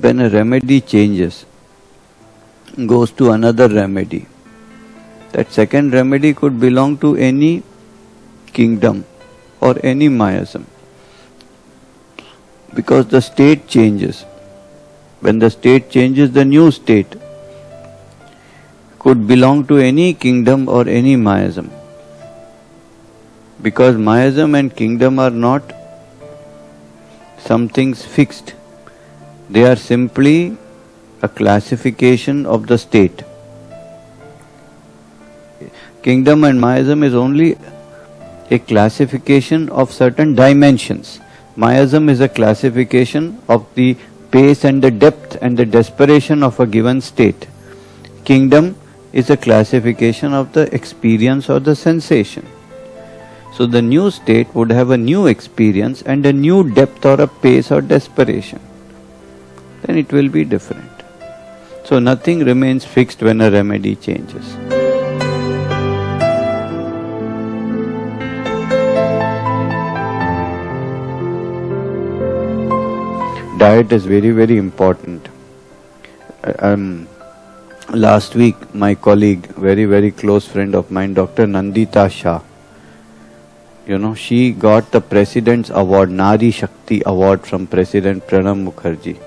when a remedy changes, goes to another remedy, that second remedy could belong to any kingdom or any miasm, because the state changes. When the state changes, the new state could belong to any kingdom or any miasm, because miasm and kingdom are not some things fixed. They are simply a classification of the state. Kingdom and miasm is only a classification of certain dimensions. Miasm is a classification of the pace and the depth and the desperation of a given state. Kingdom is a classification of the experience or the sensation. So the new state would have a new experience and a new depth or a pace or desperation. Then it will be different. So nothing remains fixed when a remedy changes. Diet is very, very important. Last week, my colleague, very, very close friend of mine, Dr. Nandita Shah, she got the President's Award, Nari Shakti Award from President Pranab Mukherjee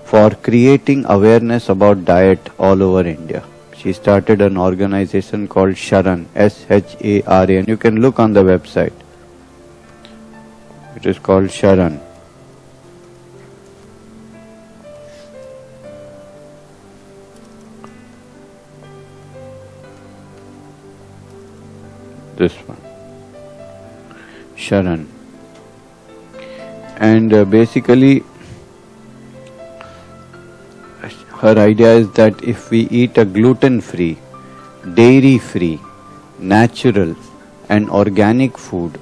for creating awareness about diet all over India. She started an organization called Sharan, S-H-A-R-A-N. You can look on the website. It is called Sharan. This one, Sharan. And basically, her idea is that if we eat a gluten-free, dairy-free, natural and organic food,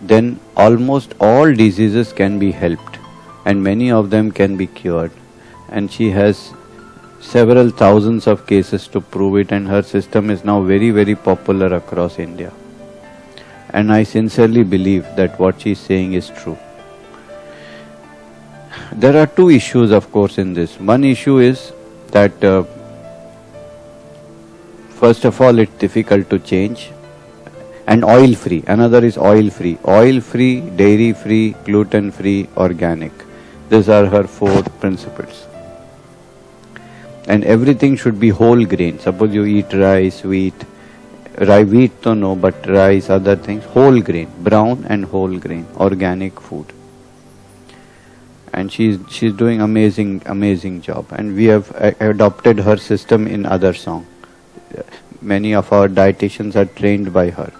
then almost all diseases can be helped and many of them can be cured. And she has several thousands of cases to prove it, and her system is now very, very popular across India. And I sincerely believe that what she is saying is true. There are two issues, of course, in this. One issue is that first of all, it's difficult to change, and oil-free. Another is oil-free. Oil-free, dairy-free, gluten-free, organic. These are her 4 principles. And everything should be whole grain. Suppose you eat rice, wheat, wheat to no, but rice, other things, whole grain, brown and whole grain, organic food. And she's doing amazing job. And we have adopted her system in other songs. Many of our dietitians are trained by her.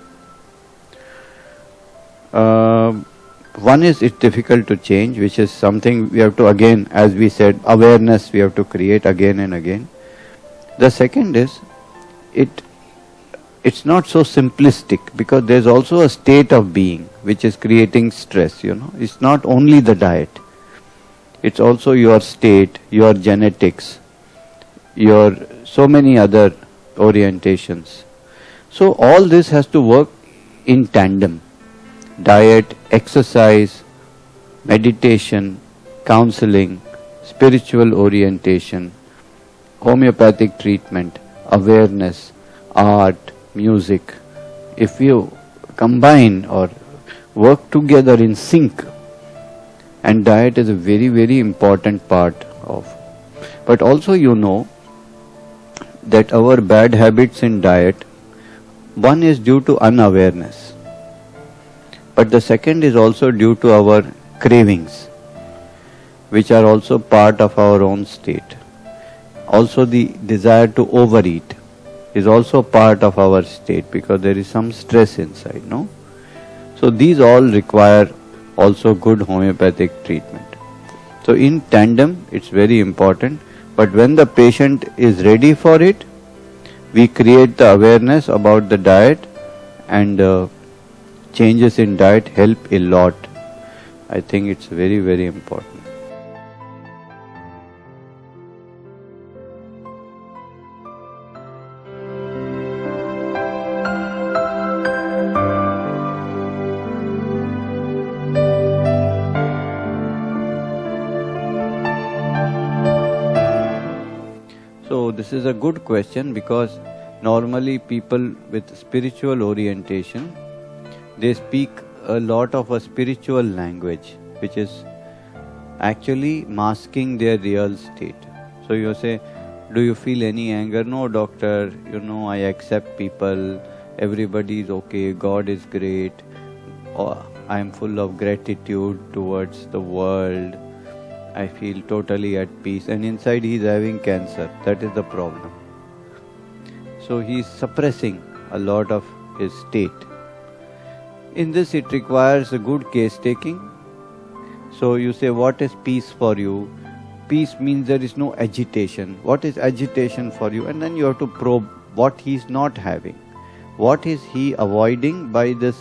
One is it's difficult to change, which is something we have to, again, as we said, awareness we have to create again and again. The second is, it's not so simplistic, because there's also a state of being which is creating stress, It's not only the diet. It's also your state, your genetics, your so many other orientations. So all this has to work in tandem. Diet, exercise, meditation, counseling, spiritual orientation, homeopathic treatment, awareness, art, music. If you combine or work together in sync, and diet is a very, very important part of. But also that our bad habits in diet, one is due to unawareness. But the second is also due to our cravings, which are also part of our own state. Also the desire to overeat is also part of our state, because there is some stress inside, no? So these all require also good homeopathic treatment. So in tandem, it's very important. But when the patient is ready for it, we create the awareness about the diet, and changes in diet help a lot. I think it's very, very important. is a good question, because normally people with spiritual orientation, they speak a lot of a spiritual language, which is actually masking their real state. So you say, do you feel any anger? No, doctor, I accept people, everybody is okay, God is great, I am full of gratitude towards the world, I feel totally at peace. And inside he is having cancer. That is the problem. So he is suppressing a lot of his state. In this it requires a good case taking. So you say, what is peace for you? Peace means there is no agitation. What is agitation for you? And then you have to probe what he is not having. What is he avoiding by this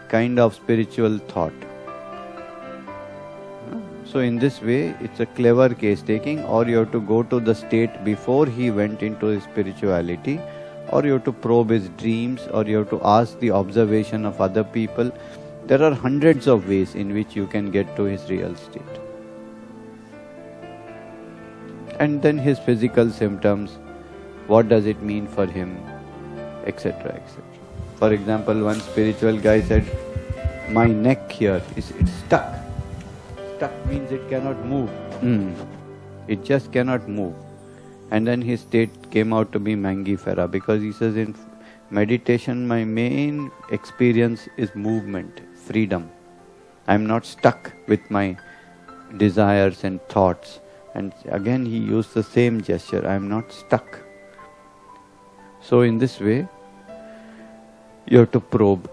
kind of spiritual thought? So in this way, it's a clever case taking, or you have to go to the state before he went into his spirituality, or you have to probe his dreams, or you have to ask the observation of other people. There are hundreds of ways in which you can get to his real state. And then his physical symptoms, what does it mean for him, etc., etc. For example, one spiritual guy said, my neck here it's stuck. Stuck means it cannot move. It just cannot move. And then his state came out to be mangifera, because he says, in meditation my main experience is movement, freedom. I am not stuck with my desires and thoughts. And again he used the same gesture, I am not stuck. So in this way, you have to probe.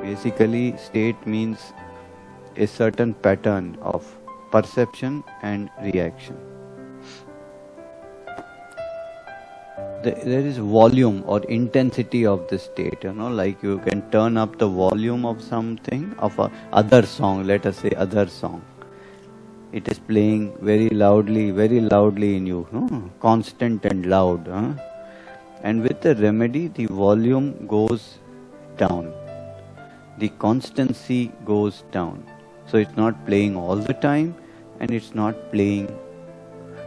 Basically, state means a certain pattern of perception and reaction. There is volume or intensity of the state, like you can turn up the volume of something, of a other song, let us say other song. It is playing very loudly in you, constant and loud. And with the remedy, the volume goes down. The constancy goes down. So it's not playing all the time, and it's not playing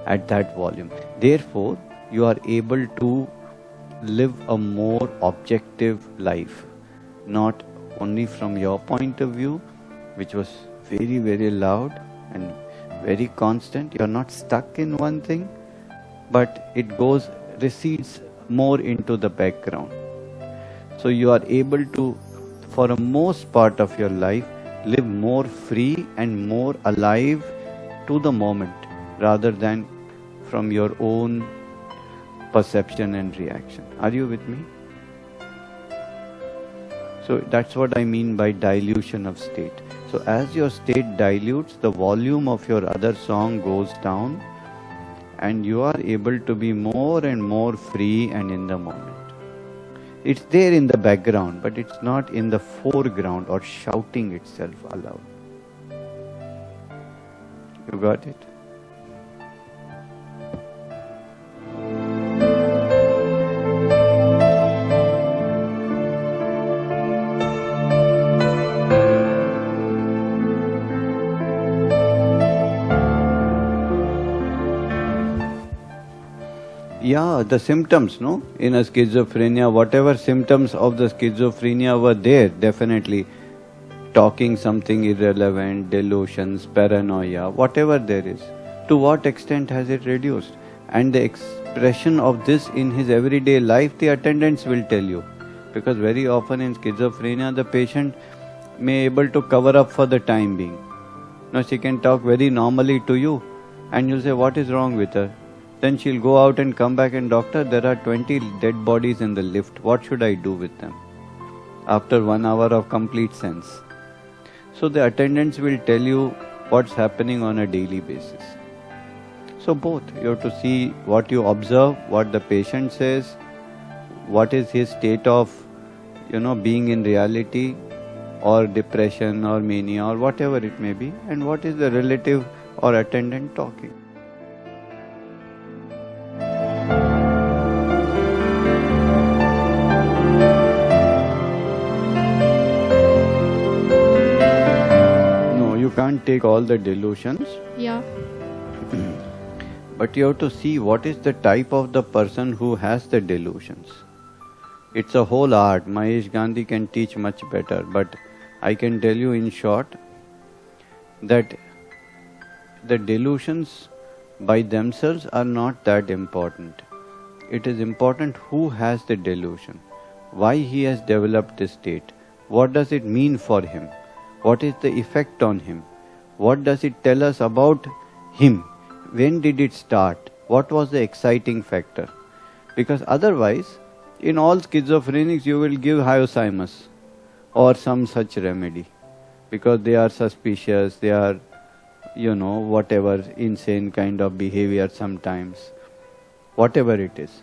at that volume. Therefore, you are able to live a more objective life, not only from your point of view, which was very, very loud and very constant. You are not stuck in one thing, but it recedes more into the background. So you are able to, for the most part of your life, live more free and more alive to the moment, rather than from your own perception and reaction. Are you with me? So that's what I mean by dilution of state. So as your state dilutes, the volume of your other song goes down, and you are able to be more and more free and in the moment. It's there in the background, but it's not in the foreground or shouting itself aloud. You got it? Yeah, the symptoms, in a schizophrenia, whatever symptoms of the schizophrenia were there, definitely. Talking something irrelevant, delusions, paranoia, whatever there is. To what extent has it reduced? And the expression of this in his everyday life, the attendants will tell you. Because very often in schizophrenia, the patient may able to cover up for the time being. Now she can talk very normally to you, and you'll say, what is wrong with her? Then she'll go out and come back and, doctor, there are 20 dead bodies in the lift. What should I do with them? After 1 hour of complete sense. So the attendants will tell you what's happening on a daily basis. So both, you have to see what you observe, what the patient says, what is his state of, being in reality, or depression or mania or whatever it may be, and what is the relative or attendant talking. can't take all the delusions. Yeah. But you have to see what is the type of the person who has the delusions. It's a whole art. Mahesh Gandhi can teach much better, but I can tell you in short that the delusions by themselves are not that important. It is important who has the delusion, why he has developed this state, what does it mean for him, what is the effect on him, what does it tell us about him, when did it start, what was the exciting factor. Because otherwise, in all schizophrenics you will give hyoscyamus or some such remedy, because they are suspicious, they are, whatever insane kind of behavior sometimes, whatever it is.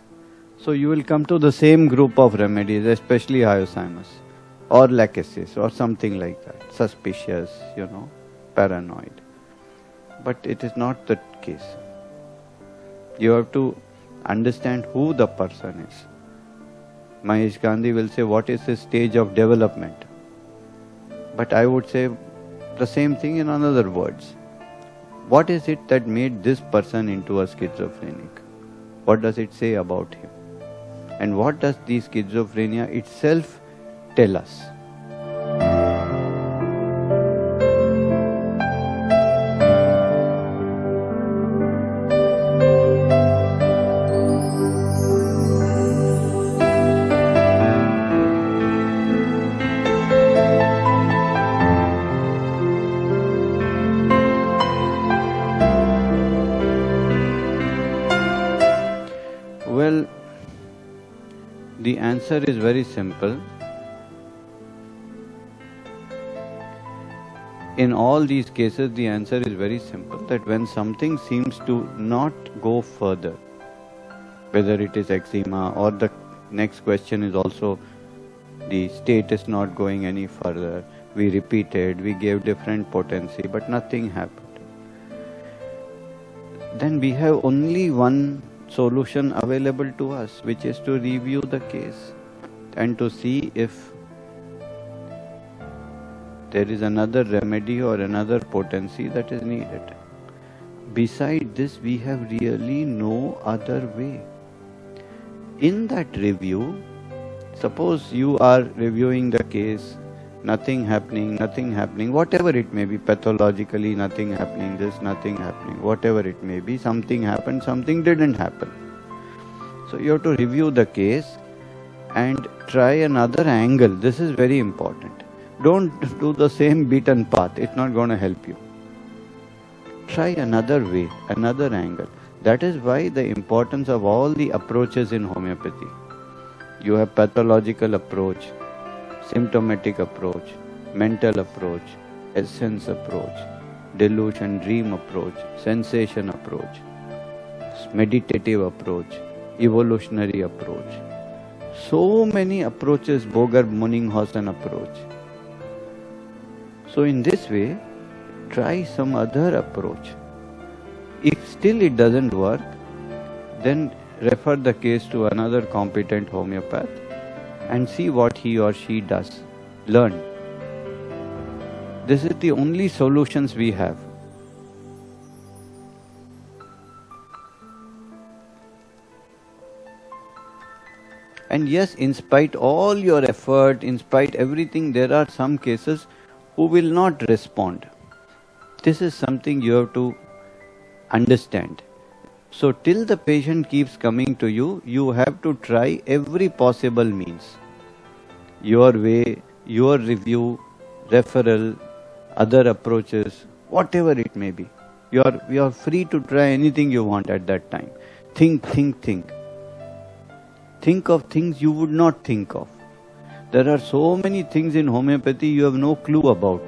So you will come to the same group of remedies, especially hyoscyamus or lachesis or something like that, suspicious, paranoid. But it is not the case. You have to understand who the person is. Mahesh Gandhi will say, what is his stage of development? But I would say the same thing in another words. What is it that made this person into a schizophrenic? What does it say about him? And what does the schizophrenia itself tell us? Well, the answer is very simple. In all these cases, the answer is very simple, that when something seems to not go further, whether it is eczema or the next question is also the state is not going any further, we repeated, we gave different potency, but nothing happened, then we have only one solution available to us, which is to review the case and to see if there is another remedy or another potency that is needed. Beside this, we have really no other way. In that review, suppose you are reviewing the case, nothing happening, whatever it may be, pathologically nothing happening, this nothing happening, whatever it may be, something happened, something didn't happen. So you have to review the case and try another angle. This is very important. Don't do the same beaten path. It's not going to help you. Try another way, another angle. That is why the importance of all the approaches in homeopathy. You have pathological approach, symptomatic approach, mental approach, essence approach, delusion, dream approach, sensation approach, meditative approach, evolutionary approach. So many approaches, Boger Munninghausen approach. So in this way, try some other approach. If still it doesn't work, then refer the case to another competent homeopath and see what he or she does. Learn. This is the only solutions we have. And yes, in spite all your effort, in spite everything, there are some cases who will not respond. This is something you have to understand. So till the patient keeps coming to you, you have to try every possible means. Your way, your review, referral, other approaches, whatever it may be. You are free to try anything you want at that time. Think. Think of things you would not think of. There are so many things in homeopathy you have no clue about.